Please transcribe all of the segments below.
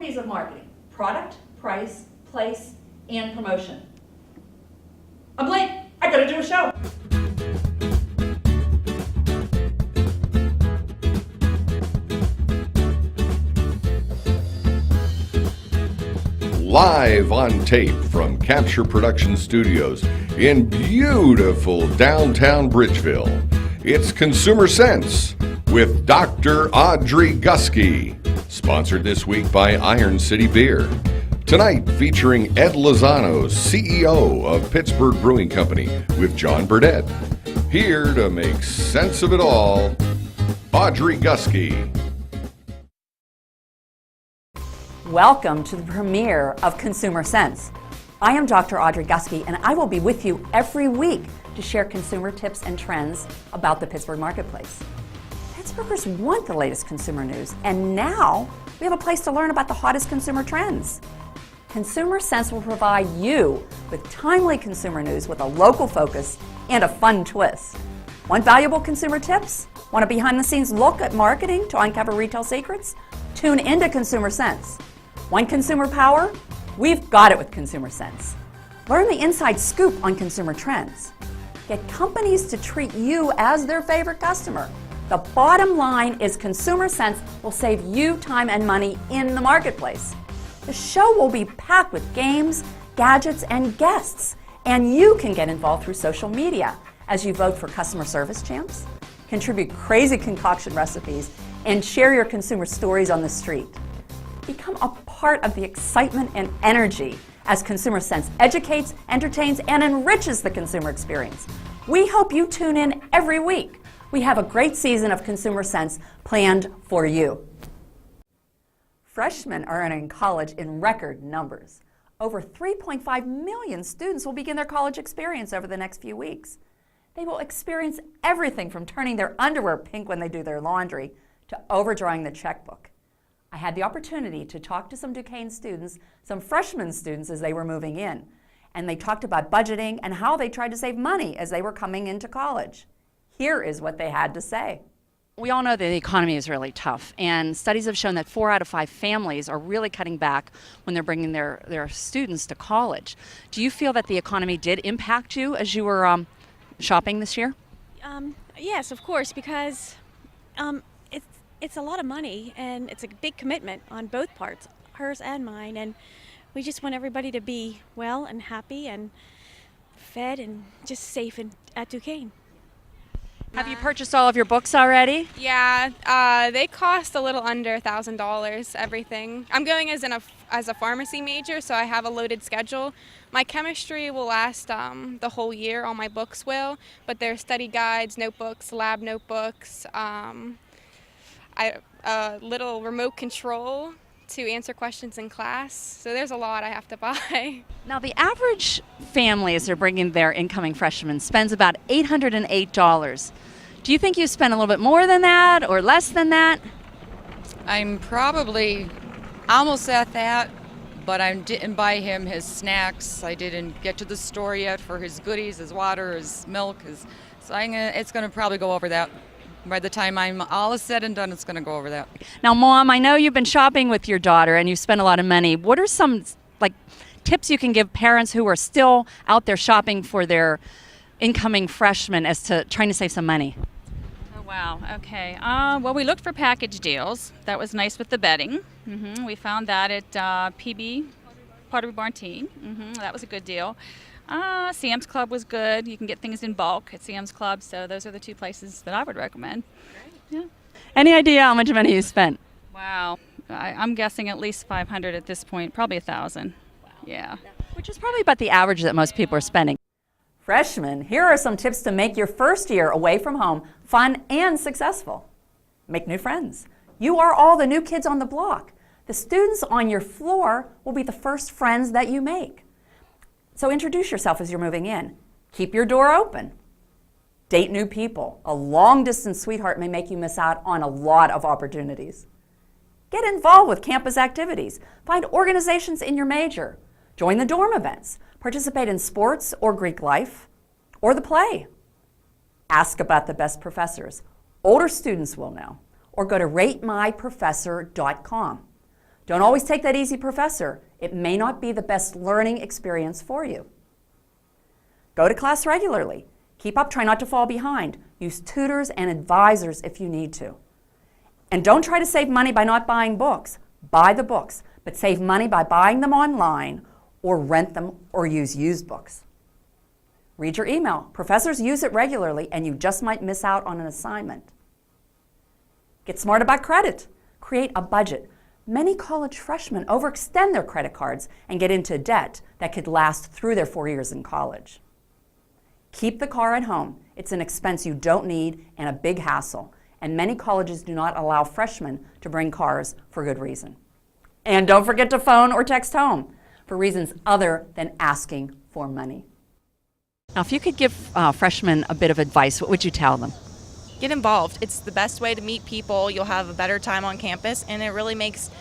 Phase of marketing: product, price, place, and promotion. I'm late. I gotta do a show. Live on tape from Capture Production Studios in beautiful downtown Bridgeville, it's Consumer Sense with Dr. Audrey Guskey. Sponsored this week by Iron City Beer. Tonight featuring Ed Lozano, CEO of Pittsburgh Brewing Company, with John Burdett. Here to make sense of it all, Audrey Guskey. Welcome to the premiere of Consumer Sense. I am Dr. Audrey Guskey, and I will be with you every week to share consumer tips and trends about the Pittsburgh marketplace. Pittsburghers want the latest consumer news, and now we have a place to learn about the hottest consumer trends. Consumer Sense will provide you with timely consumer news with a local focus and a fun twist. Want valuable consumer tips? Want a behind-the-scenes look at marketing to uncover retail secrets? Tune into Consumer Sense. Want consumer power? We've got it with Consumer Sense. Learn the inside scoop on consumer trends. Get companies to treat you as their favorite customer. The bottom line is Consumer Sense will save you time and money in the marketplace. The show will be packed with games, gadgets, and guests, and you can get involved through social media as you vote for customer service champs, contribute crazy concoction recipes, and share your consumer stories on the street. Become a part of the excitement and energy as Consumer Sense educates, entertains, and enriches the consumer experience. We hope you tune in every week. We have a great season of Consumer Sense planned for you. Freshmen are entering college in record numbers. Over 3.5 million students will begin their college experience over the next few weeks. They will experience everything from turning their underwear pink when they do their laundry to overdrawing the checkbook. I had the opportunity to talk to some Duquesne students, some freshman students as they were moving in, and they talked about budgeting and how they tried to save money as they were coming into college. Here is what they had to say. We all know that the economy is really tough, and studies have shown that 4 out of 5 families are really cutting back when they're bringing their students to college. Do you feel that the economy did impact you as you were shopping this year? Yes, of course, because it's a lot of money, and it's a big commitment on both parts, hers and mine, and we just want everybody to be well and happy and fed and just safe at Duquesne. Have you purchased all of your books already? Yeah, they cost a little under $1,000, everything. I'm going as a pharmacy major, so I have a loaded schedule. My chemistry will last the whole year, all my books will, but there's study guides, notebooks, lab notebooks, a little remote control to answer questions in class, so there's a lot I have to buy. Now, the average family, as they're bringing their incoming freshmen, spends about $808. Do you think you spend a little bit more than that or less than that? I'm probably almost at that, but I didn't buy him his snacks. I didn't get to the store yet for his goodies, his water, his milk. So it's going to probably go over that. By the time I'm all said and done, it's going to go over that. Now, Mom, I know you've been shopping with your daughter and you spend a lot of money. What are some tips you can give parents who are still out there shopping for their incoming freshmen as to trying to save some money? Oh, wow. Okay. Well, we looked for package deals. That was nice with the bedding. We found that at PB, Pottery Barn Teen. That was a good deal. Sam's Club was good. You can get things in bulk at Sam's Club, so those are the 2 places that I would recommend. Great. Yeah. Any idea how much money you spent? Wow. I'm guessing at least $500 at this point, probably $1,000. Wow. Yeah. Which is probably about the average that most people are spending. Freshmen, here are some tips to make your first year away from home fun and successful. Make new friends. You are all the new kids on the block. The students on your floor will be the first friends that you make. So introduce yourself as you're moving in. Keep your door open. Date new people. A long-distance sweetheart may make you miss out on a lot of opportunities. Get involved with campus activities. Find organizations in your major. Join the dorm events. Participate in sports or Greek life or the play. Ask about the best professors. Older students will know. Or go to ratemyprofessor.com. Don't always take that easy professor. It may not be the best learning experience for you. Go to class regularly. Keep up, try not to fall behind. Use tutors and advisors if you need to. And don't try to save money by not buying books. Buy the books, but save money by buying them online or rent them or use used books. Read your email. Professors use it regularly and you just might miss out on an assignment. Get smart about credit. Create a budget. Many college freshmen overextend their credit cards and get into debt that could last through their 4 years in college. Keep the car at home. It's an expense you don't need and a big hassle, and many colleges do not allow freshmen to bring cars for good reason. And don't forget to phone or text home for reasons other than asking for money. Now, if you could give freshmen a bit of advice, what would you tell them? Get involved. It's the best way to meet people. You'll have a better time on campus, and it really makes,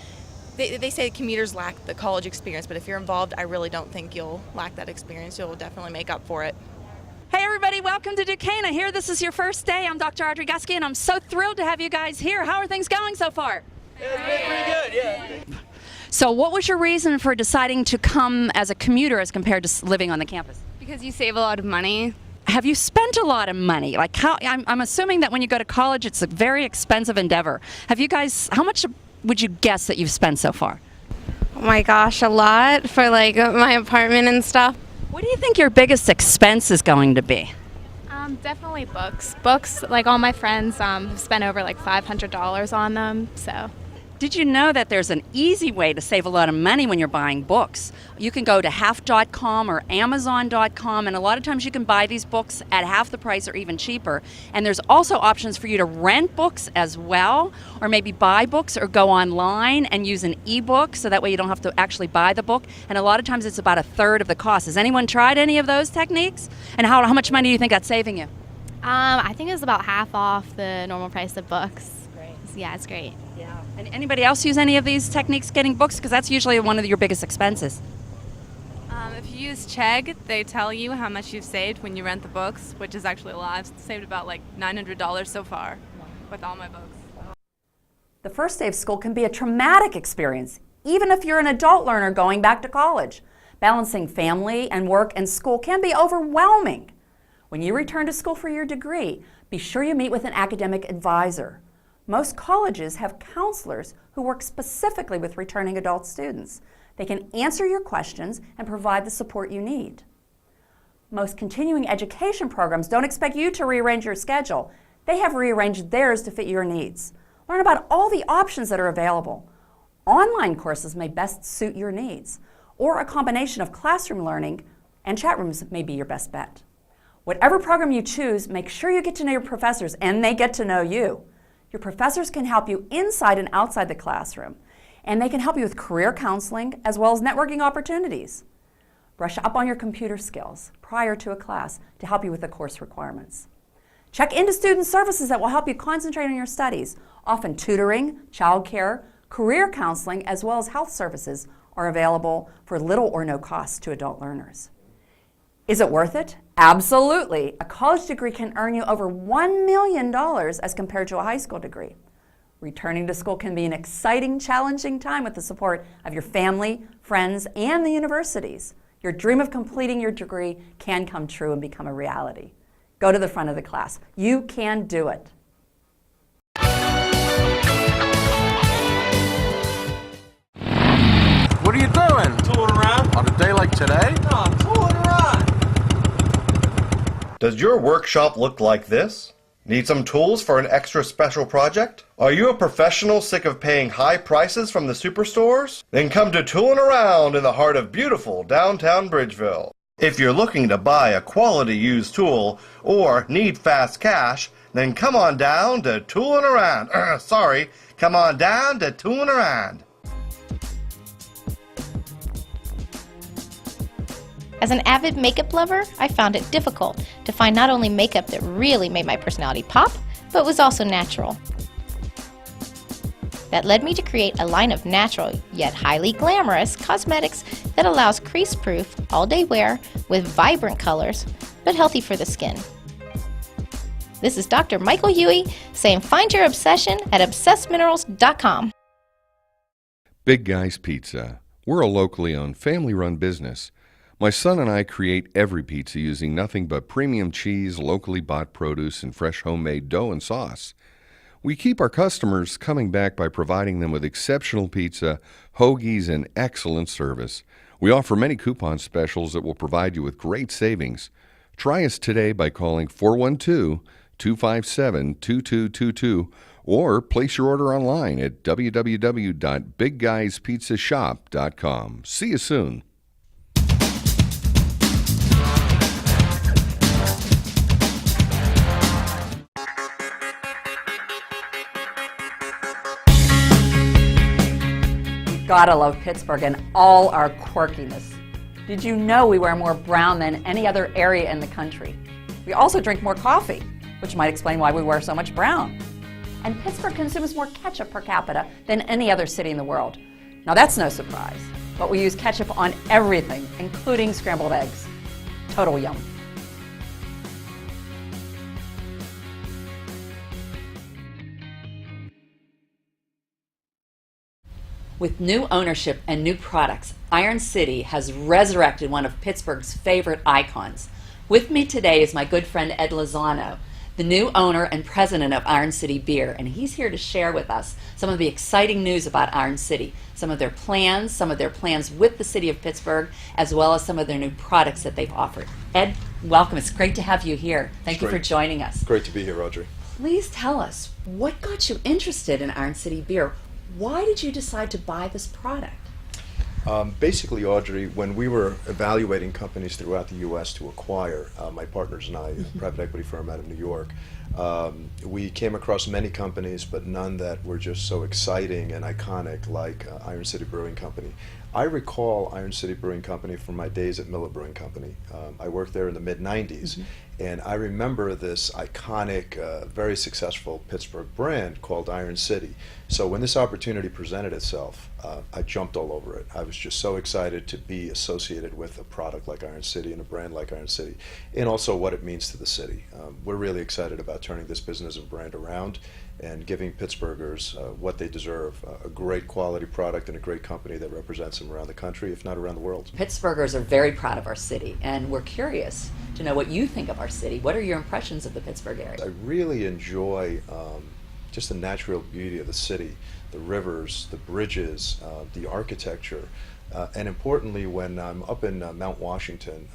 they say commuters lack the college experience, but if you're involved, I really don't think you'll lack that experience. You'll definitely make up for it. Hey everybody, welcome to Duquesne. I hear this is your first day. I'm Dr. Audrey Guskey, and I'm so thrilled to have you guys here. How are things going so far? It's been pretty good, yeah. So what was your reason for deciding to come as a commuter as compared to living on the campus? Because you save a lot of money. Have you spent a lot of money? Like I'm assuming that when you go to college, it's a very expensive endeavor. Have you guys, how much would you guess that you've spent so far? Oh my gosh, a lot for like my apartment and stuff. What do you think your biggest expense is going to be? Definitely books. Books, like all my friends have spent over like $500 on them, so. Did you know that there's an easy way to save a lot of money when you're buying books? You can go to half.com or amazon.com, and a lot of times you can buy these books at half the price or even cheaper. And there's also options for you to rent books as well, or maybe buy books or go online and use an ebook, so that way you don't have to actually buy the book. And a lot of times it's about a third of the cost. Has anyone tried any of those techniques? And how much money do you think that's saving you? I think it's about half off the normal price of books. Great. Yeah, it's great. Yeah. And anybody else use any of these techniques getting books? Because that's usually one of your biggest expenses. If you use Chegg, they tell you how much you've saved when you rent the books, which is actually a lot. I've saved about like $900 so far with all my books. The first day of school can be a traumatic experience, even if you're an adult learner going back to college. Balancing family and work and school can be overwhelming. When you return to school for your degree, be sure you meet with an academic advisor. Most colleges have counselors who work specifically with returning adult students. They can answer your questions and provide the support you need. Most continuing education programs don't expect you to rearrange your schedule. They have rearranged theirs to fit your needs. Learn about all the options that are available. Online courses may best suit your needs, or a combination of classroom learning and chat rooms may be your best bet. Whatever program you choose, make sure you get to know your professors and they get to know you. Your professors can help you inside and outside the classroom, and they can help you with career counseling as well as networking opportunities. Brush up on your computer skills prior to a class to help you with the course requirements. Check into student services that will help you concentrate on your studies. Often tutoring, childcare, career counseling, as well as health services are available for little or no cost to adult learners. Is it worth it? Absolutely. A college degree can earn you over $1 million as compared to a high school degree. Returning to school can be an exciting, challenging time with the support of your family, friends, and the universities. Your dream of completing your degree can come true and become a reality. Go to the front of the class. You can do it. What are you doing? Tooling around. On a day like today? No, I'm tooling around. Does your workshop look like this? Need some tools for an extra special project? Are you a professional sick of paying high prices from the superstores? Then come to Toolin' Around in the heart of beautiful downtown Bridgeville. If you're looking to buy a quality used tool or need fast cash, then come on down to Toolin' Around. Come on down to Toolin' Around. As an avid makeup lover, I found it difficult to find not only makeup that really made my personality pop, but was also natural. That led me to create a line of natural, yet highly glamorous cosmetics that allows crease-proof, all-day wear with vibrant colors, but healthy for the skin. This is Dr. Michael Huey saying find your obsession at obsessedminerals.com. Big Guy's Pizza. We're a locally owned, family-run business. My son and I create every pizza using nothing but premium cheese, locally bought produce, and fresh homemade dough and sauce. We keep our customers coming back by providing them with exceptional pizza, hoagies, and excellent service. We offer many coupon specials that will provide you with great savings. Try us today by calling 412-257-2222 or place your order online at www.bigguyspizzashop.com. See you soon. Gotta love Pittsburgh and all our quirkiness. Did you know we wear more brown than any other area in the country? We also drink more coffee, which might explain why we wear so much brown. And Pittsburgh consumes more ketchup per capita than any other city in the world. Now that's no surprise, but we use ketchup on everything, including scrambled eggs. Total yum. With new ownership and new products, Iron City has resurrected one of Pittsburgh's favorite icons. With me today is my good friend Ed Lozano, the new owner and president of Iron City Beer, and he's here to share with us some of the exciting news about Iron City, some of their plans with the city of Pittsburgh, as well as some of their new products that they've offered. Ed, welcome. It's great to have you here. Thank you for joining us. Great to be here, Audrey. Please tell us, what got you interested in Iron City Beer? Why did you decide to buy this product? Basically, Audrey, when we were evaluating companies throughout the U.S. to acquire, my partners and I, a private equity firm out of New York, we came across many companies, but none that were just so exciting and iconic like Iron City Brewing Company. I recall Iron City Brewing Company from my days at Miller Brewing Company. I worked there in the mid-90s, and I remember this iconic, very successful Pittsburgh brand called Iron City. So when this opportunity presented itself, I jumped all over it. I was just so excited to be associated with a product like Iron City and a brand like Iron City, and also what it means to the city. We're really excited about turning this business and brand around and giving Pittsburghers what they deserve, a great quality product and a great company that represents them around the country, if not around the world. Pittsburghers are very proud of our city, and we're curious to know what you think of our city. What are your impressions of the Pittsburgh area? I really enjoy just the natural beauty of the city, the rivers, the bridges, the architecture, and importantly, when I'm up in Mount Washington,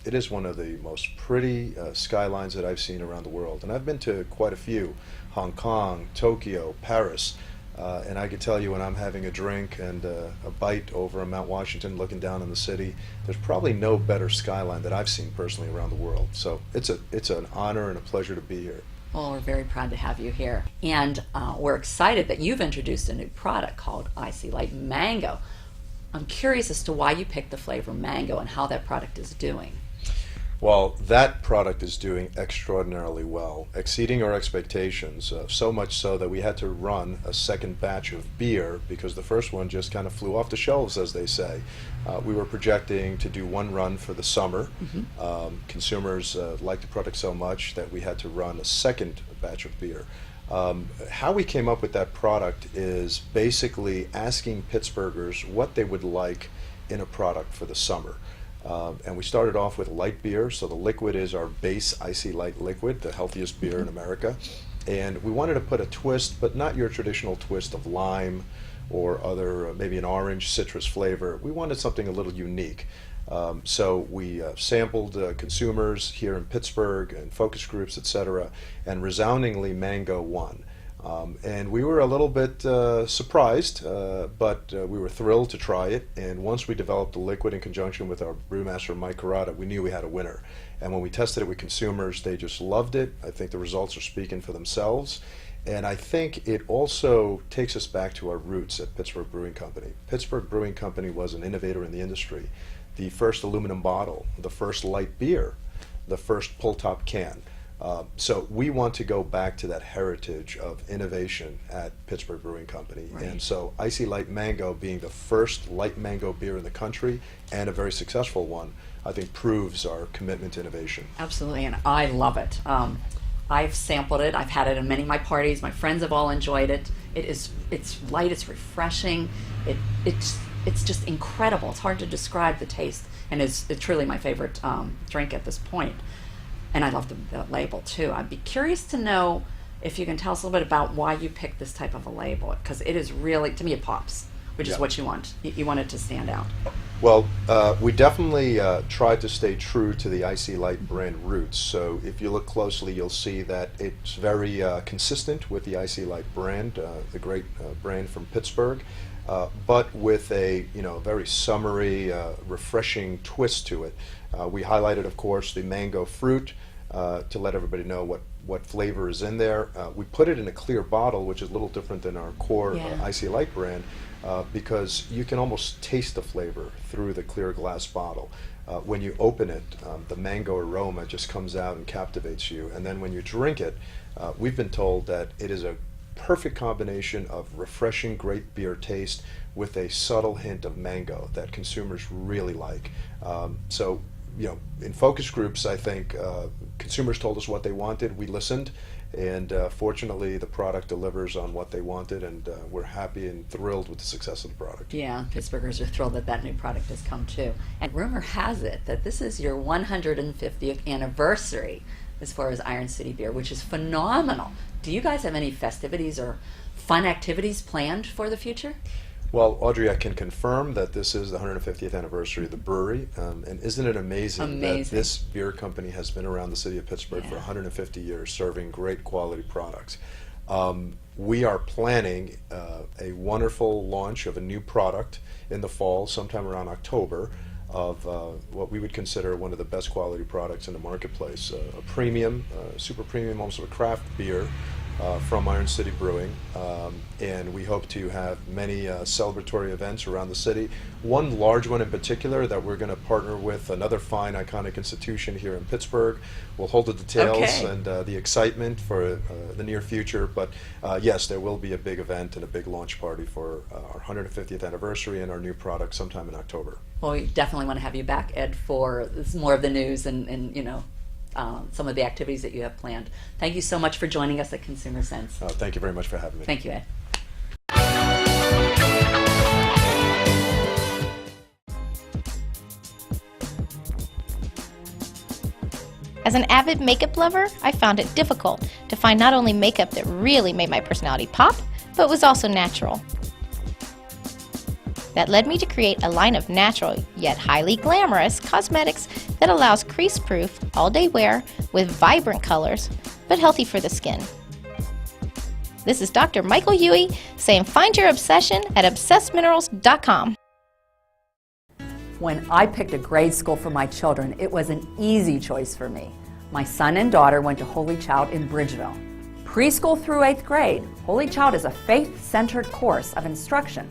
it is one of the most pretty skylines that I've seen around the world. And I've been to quite a few: Hong Kong, Tokyo, Paris, and I can tell you when I'm having a drink and a bite over in Mount Washington looking down on the city, there's probably no better skyline that I've seen personally around the world. So it's an honor and a pleasure to be here. Well, we're very proud to have you here. And we're excited that you've introduced a new product called Icy Light Mango. I'm curious as to why you picked the flavor mango and how that product is doing. Well, that product is doing extraordinarily well, exceeding our expectations, so much so that we had to run a second batch of beer because the first one just kind of flew off the shelves, as they say. We were projecting to do one run for the summer. Consumers liked the product so much that we had to run a second batch of beer. How we came up with that product is basically asking Pittsburghers what they would like in a product for the summer. And we started off with light beer, so the liquid is our base Icy Light liquid, the healthiest beer in America. And we wanted to put a twist, but not your traditional twist of lime or other, maybe an orange citrus flavor. We wanted something a little unique. So we sampled consumers here in Pittsburgh and focus groups, etc., and resoundingly mango won. And we were a little bit surprised, but we were thrilled to try it. And once we developed the liquid in conjunction with our brewmaster, Mike Carrata, we knew we had a winner. And when we tested it with consumers, they just loved it. I think the results are speaking for themselves. And I think it also takes us back to our roots at Pittsburgh Brewing Company. Pittsburgh Brewing Company was an innovator in the industry. The first aluminum bottle, the first light beer, the first pull-top can. So we want to go back to that heritage of innovation at Pittsburgh Brewing Company. Right. And so Icy Light Mango being the first light mango beer in the country and a very successful one, I think proves our commitment to innovation. Absolutely, and I love it. I've sampled it. I've had it in many of my parties. My friends have all enjoyed it. It's light, it's refreshing. It's just incredible. It's hard to describe the taste, and it's truly my favorite drink at this point. And I love the label too. I'd be curious to know if you can tell us a little bit about why you picked this type of a label, because it is really, to me, it pops, which is what you want. You want it to stand out. Well, we definitely tried to stay true to the IC Light brand roots. So if you look closely, you'll see that it's very consistent with the IC Light brand, the great brand from Pittsburgh, but with a very summery, refreshing twist to it. We highlighted, of course, the mango fruit to let everybody know what flavor is in there. We put it in a clear bottle, which is a little different than our core IC Light brand, because you can almost taste the flavor through the clear glass bottle. When you open it, the mango aroma just comes out and captivates you. And then when you drink it, we've been told that it is a perfect combination of refreshing, great beer taste with a subtle hint of mango that consumers really like. So, in focus groups, I think consumers told us what they wanted. We listened, and fortunately, the product delivers on what they wanted, and we're happy and thrilled with the success of the product. Yeah, Pittsburghers are thrilled that new product has come too. And rumor has it that this is your 150th anniversary as far as Iron City Beer, which is phenomenal. Do you guys have any festivities or fun activities planned for the future? Well, Audrey, I can confirm that this is the 150th anniversary of the brewery, and isn't it amazing that this beer company has been around the city of Pittsburgh for 150 years, serving great quality products. We are planning a wonderful launch of a new product in the fall, sometime around October, of what we would consider one of the best quality products in the marketplace, a premium, super premium, almost a craft beer from Iron City Brewing, and we hope to have many celebratory events around the city. One large one in particular that we're going to partner with another fine, iconic institution here in Pittsburgh. We'll hold the details and the excitement for the near future, but yes, there will be a big event and a big launch party for our 150th anniversary and our new product sometime in October. Well, we definitely want to have you back, Ed, for more of the news and some of the activities that you have planned. Thank you so much for joining us at Consumer Sense. Thank you very much for having me. Thank you, Ed. As an avid makeup lover, I found it difficult to find not only makeup that really made my personality pop, but was also natural. That led me to create a line of natural, yet highly glamorous cosmetics that allows crease-proof, all-day wear with vibrant colors, but healthy for the skin. This is Dr. Michael Huey saying find your obsession at obsessedminerals.com. When I picked a grade school for my children, it was an easy choice for me. My son and daughter went to Holy Child in Bridgeville. Preschool through 8th grade, Holy Child is a faith-centered course of instruction.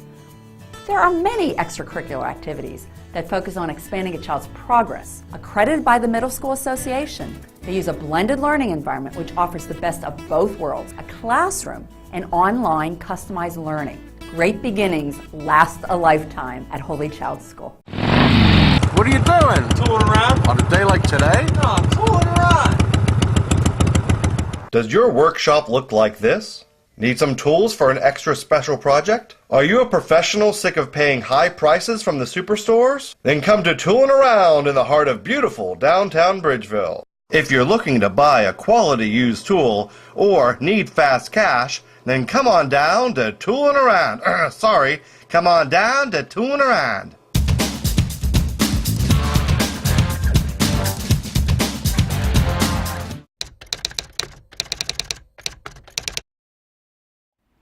There are many extracurricular activities that focus on expanding a child's progress. Accredited by the Middle School Association, they use a blended learning environment which offers the best of both worlds, a classroom and online customized learning. Great beginnings last a lifetime at Holy Child School. What are you doing? Tooling around. On a day like today? No, I'm tooling around. Does your workshop look like this? Need some tools for an extra special project? Are you a professional sick of paying high prices from the superstores? Then come to Toolin' Around in the heart of beautiful downtown Bridgeville. If you're looking to buy a quality used tool or need fast cash, then come on down to Toolin' Around. Come on down to Toolin' Around.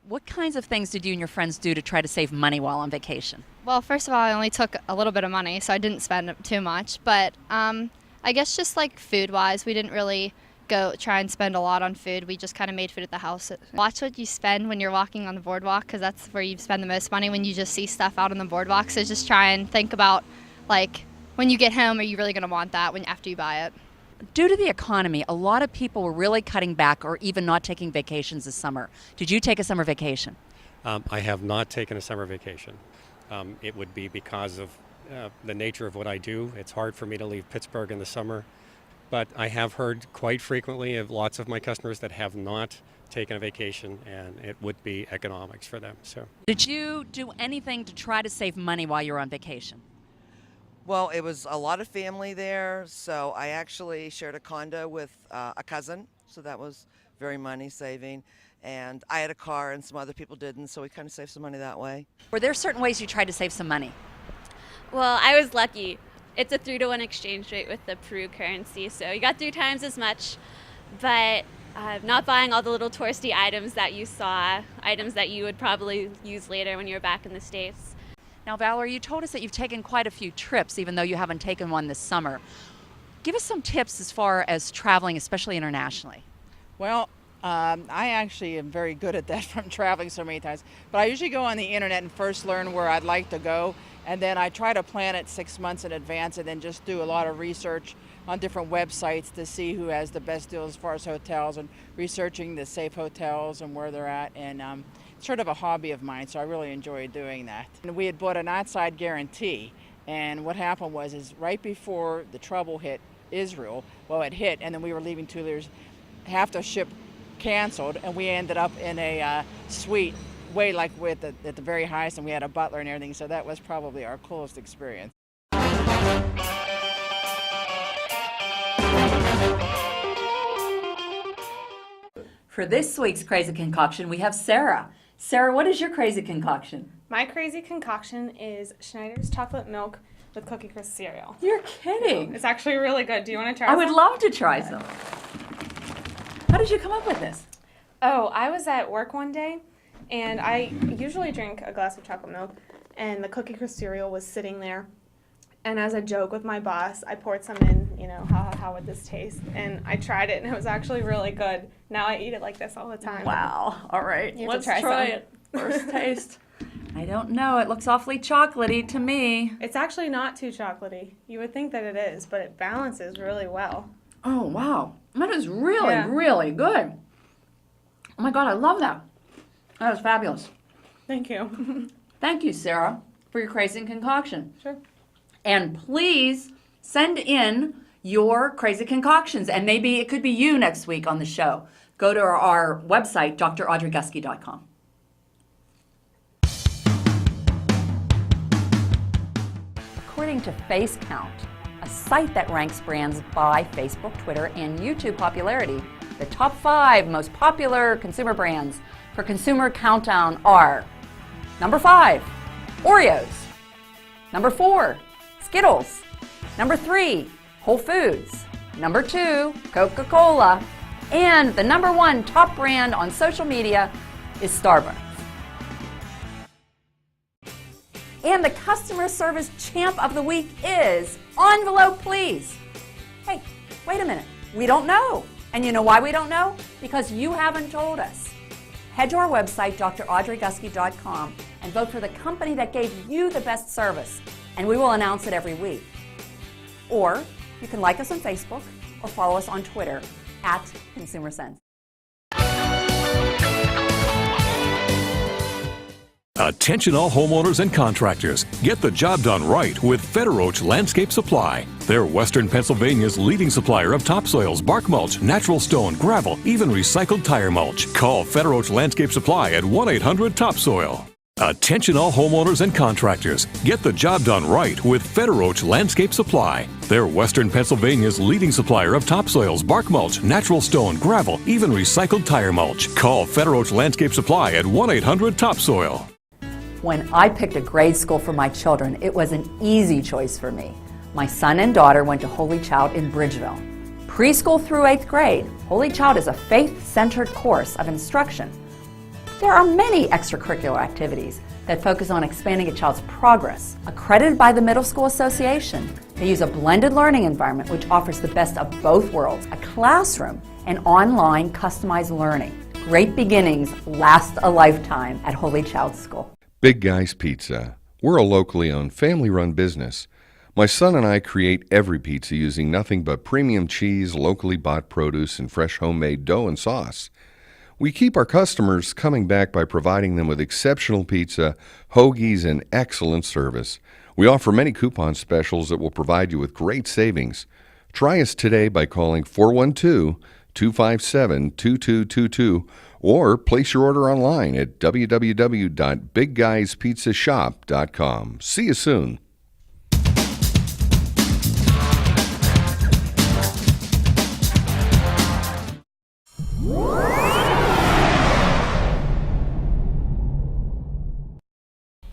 What kinds of things did you and your friends do to try to save money while on vacation? Well, first of all, I only took a little bit of money, so I didn't spend too much. But I guess just like food-wise, we didn't really go try and spend a lot on food. We just kind of made food at the house. Watch what you spend when you're walking on the boardwalk, because that's where you spend the most money, when you just see stuff out on the boardwalk. So just try and think about, like, when you get home, are you really going to want that after you buy it? Due to the economy, a lot of people were really cutting back or even not taking vacations this summer. Did you take a summer vacation? I have not taken a summer vacation. It would be because of the nature of what I do. It's hard for me to leave Pittsburgh in the summer, but I have heard quite frequently of lots of my customers that have not taken a vacation, and it would be economics for them. So, Did you do anything to try to save money while you were on vacation? Well, it was a lot of family there, so I actually shared a condo with a cousin, so that was very money saving. And I had a car and some other people didn't, so we kind of saved some money that way. Were there certain ways you tried to save some money? Well, I was lucky. It's a 3-to-1 exchange rate with the Peru currency, so you got 3 times as much, but not buying all the little touristy items that you saw, items that you would probably use later when you're back in the States. Now, Valerie, you told us that you've taken quite a few trips, even though you haven't taken one this summer. Give us some tips as far as traveling, especially internationally. Well, I actually am very good at that from traveling so many times. But I usually go on the internet and first learn where I'd like to go. And then I try to plan it 6 months in advance and then just do a lot of research on different websites to see who has the best deals as far as hotels and researching the safe hotels and where they're at. And it's sort of a hobby of mine, so I really enjoy doing that. And we had bought an outside guarantee. And what happened was right before the trouble hit Israel, well, it hit, and then we were leaving Toulouse, half the ship canceled, and we ended up in a suite way like at the very highest, and we had a butler and everything, so that was probably our coolest experience. For this week's Crazy Concoction, we have Sarah. Sarah, what is your crazy concoction? My crazy concoction is Schneider's chocolate milk with Cookie Crisp cereal. You're kidding. It's actually really good. Do you want to try I some? would love to try some. How did you come up with this? Oh, I was at work one day, and I usually drink a glass of chocolate milk, and the Cookie Crisp cereal was sitting there. And as a joke with my boss, I poured some in, how would this taste? And I tried it, and it was actually really good. Now I eat it like this all the time. Wow. All right. You have Let's to try some. it. First taste. I don't know. It looks awfully chocolatey to me. It's actually not too chocolatey. You would think that it is, but it balances really well. Oh, wow. That is really, Yeah. really good. Oh, my God. I love that. That was fabulous. Thank you. Thank you, Sarah, for your crazy concoction. Sure. And please send in your crazy concoctions, and maybe it could be you next week on the show. Go to our website, draudreyguskey.com. According to Face Count, a site that ranks brands by Facebook, Twitter, and YouTube popularity, the top 5 most popular consumer brands for Consumer Countdown are: number 5, Oreos; number 4, Skittles; number 3, Whole Foods; number 2, Coca-Cola; and the number 1 top brand on social media is Starbucks. And the customer service champ of the week is Envelope Please. Hey, wait a minute. We don't know. And you know why we don't know? Because you haven't told us. Head to our website, draudreyguskey.com, and vote for the company that gave you the best service, and we will announce it every week. Or you can like us on Facebook or follow us on Twitter @ConsumerSense. Attention all homeowners and contractors. Get the job done right with Federoach Landscape Supply. They're Western Pennsylvania's leading supplier of topsoils, bark mulch, natural stone, gravel, even recycled tire mulch. Call Federoach Landscape Supply at 1-800-TOPSOIL. Attention all homeowners and contractors. Get the job done right with Federoach Landscape Supply. They're Western Pennsylvania's leading supplier of topsoils, bark mulch, natural stone, gravel, even recycled tire mulch. Call Federoach Landscape Supply at 1-800-TOPSOIL. When I picked a grade school for my children, it was an easy choice for me. My son and daughter went to Holy Child in Bridgeville. Preschool through 8th grade, Holy Child is a faith-centered course of instruction. There are many extracurricular activities that focus on expanding a child's progress. Accredited by the Middle School Association, they use a blended learning environment which offers the best of both worlds, a classroom and online customized learning. Great beginnings last a lifetime at Holy Child School. Big Guy's Pizza. We're a locally owned, family-run business. My son and I create every pizza using nothing but premium cheese, locally bought produce, and fresh homemade dough and sauce. We keep our customers coming back by providing them with exceptional pizza, hoagies, and excellent service. We offer many coupon specials that will provide you with great savings. Try us today by calling 412-257-2222 or place your order online at www.bigguyspizzashop.com. See you soon.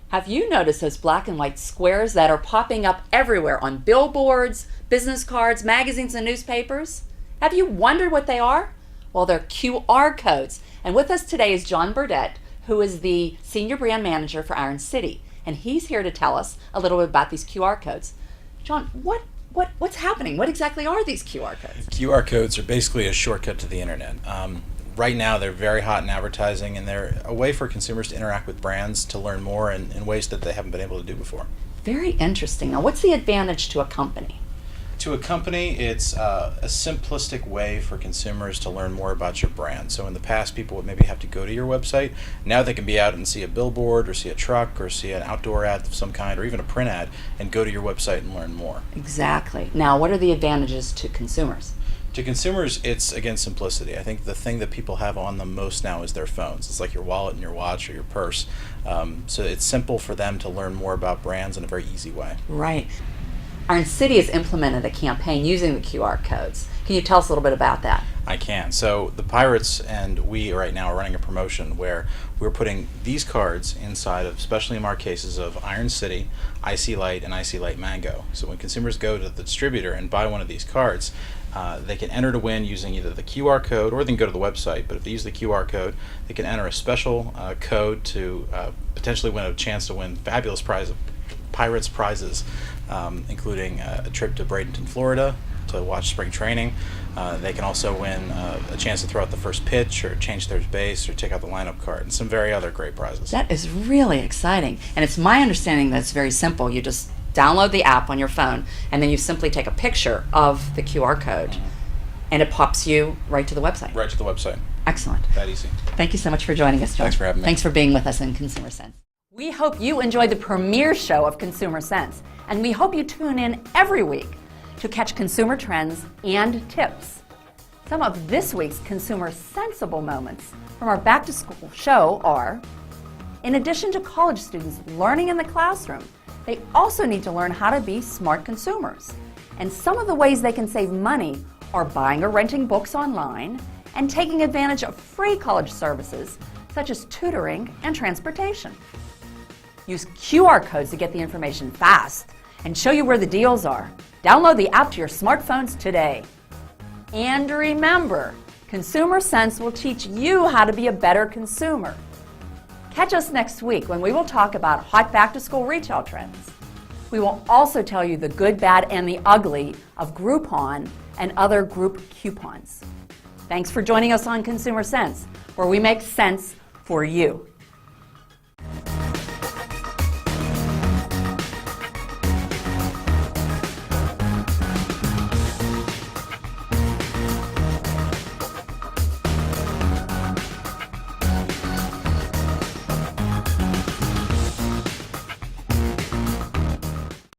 Have you noticed those black and white squares that are popping up everywhere on billboards, business cards, magazines, and newspapers? Have you wondered what they are? Well, they're QR codes. And with us today is John Burdett, who is the Senior Brand Manager for Iron City. And he's here to tell us a little bit about these QR codes. John, what's happening? What exactly are these QR codes? QR codes are basically a shortcut to the internet. Right now, they're very hot in advertising, and they're a way for consumers to interact with brands to learn more in ways that they haven't been able to do before. Very interesting. Now, what's the advantage to a company? To a company, it's a simplistic way for consumers to learn more about your brand. So in the past, people would maybe have to go to your website. Now they can be out and see a billboard or see a truck or see an outdoor ad of some kind or even a print ad and go to your website and learn more. Exactly. Now, what are the advantages to consumers? To consumers, it's, again, simplicity. I think the thing that people have on them most now is their phones. It's like your wallet and your watch or your purse. So it's simple for them to learn more about brands in a very easy way. Right. Iron City has implemented a campaign using the QR codes. Can you tell us a little bit about that? I can. So the Pirates and we right now are running a promotion where we're putting these cards inside of specially marked cases of Iron City, Icy Light, and Icy Light Mango. So when consumers go to the distributor and buy one of these cards, they can enter to win using either the QR code or they can go to the website. But if they use the QR code, they can enter a special code to potentially win a chance to win fabulous Pirates prizes, including a trip to Bradenton, Florida to watch spring training. They can also win a chance to throw out the first pitch or change third base or take out the lineup card and some very other great prizes. That is really exciting. And it's my understanding that it's very simple. You just download the app on your phone and then you simply take a picture of the QR code and it pops you right to the website. Right to the website. Excellent. That easy. Thank you so much for joining us, John. Thanks for having me. Thanks for being with us in Consumer Sense. We hope you enjoyed the premiere show of Consumer Sense, and we hope you tune in every week to catch consumer trends and tips. Some of this week's consumer sensible moments from our back to school show are, in addition to college students learning in the classroom, they also need to learn how to be smart consumers. And some of the ways they can save money are buying or renting books online and taking advantage of free college services such as tutoring and transportation. Use QR codes to get the information fast and show you where the deals are. Download the app to your smartphones today. And remember, Consumer Sense will teach you how to be a better consumer. Catch us next week when we will talk about hot back-to-school retail trends. We will also tell you the good, bad, and the ugly of Groupon and other group coupons. Thanks for joining us on Consumer Sense, where we make sense for you.